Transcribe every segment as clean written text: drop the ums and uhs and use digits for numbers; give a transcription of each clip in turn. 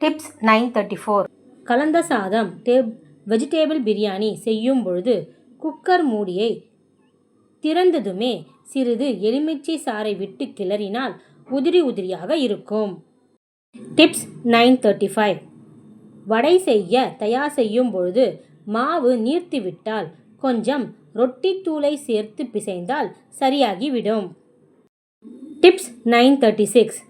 Tips 934. கலந்த சாதம் vegetable biryani செய்யும் பொழுது குக்கர் மூடியை திறந்ததுமே சிறிது எலுமிச்சை சாறை விட்டு கிளறினால் உதிரி உதிரியாக இருக்கும். டிப்ஸ் 935. வடை செய்ய தயார் செய்யும் பொழுது மாவு நீர்த்துவிட்டால் கொஞ்சம் ரொட்டி தூளை சேர்த்து பிசைந்தால் சரியாகிவிடும். டிப்ஸ் 936.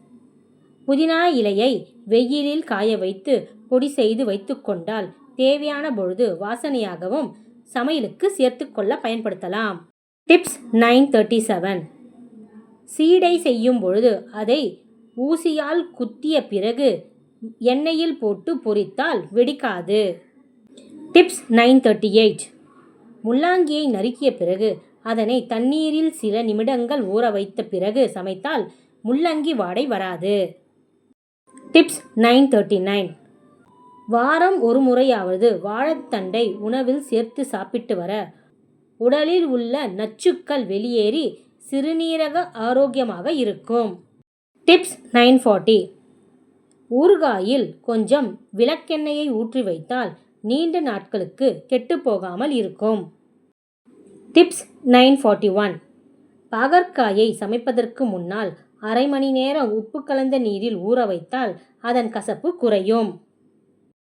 புதினா இலையை வெயிலில் காய வைத்து பொடி செய்து வைத்துக்கொண்டால் தேவையான பொழுது வாசனையாகவும் சமையலுக்கு சேர்த்துக்கொள்ள பயன்படுத்தலாம். டிப்ஸ் 937. சீடை செய்யும் பொழுது அதை ஊசியால் குத்திய பிறகு எண்ணெயில் போட்டு பொரித்தால் வெடிக்காது. டிப்ஸ் 938. முள்ளாங்கியை நறுக்கிய பிறகு அதனை தண்ணீரில் சில நிமிடங்கள் ஊற வைத்த பிறகு சமைத்தால் முள்ளங்கி வாடை வராது. டிப்ஸ் 939. வாரம் ஒரு முறையாவது வாழைத்தண்டை உணவில் சேர்த்து சாப்பிட்டு வர உடலில் உள்ள நச்சுக்கள் வெளியேறி சிறுநீரக ஆரோக்கியமாக இருக்கும். டிப்ஸ் 940. ஊறுகாயில் கொஞ்சம் விளக்கெண்ணெயை ஊற்றி வைத்தால் நீண்ட நாட்களுக்கு கெட்டுப்போகாமல் இருக்கும். டிப்ஸ் 941. பாகற்காயை சமைப்பதற்கு முன்னால் அரை மணி நேரம் உப்பு கலந்த நீரில் ஊற வைத்தால் அதன் கசப்பு குறையும்.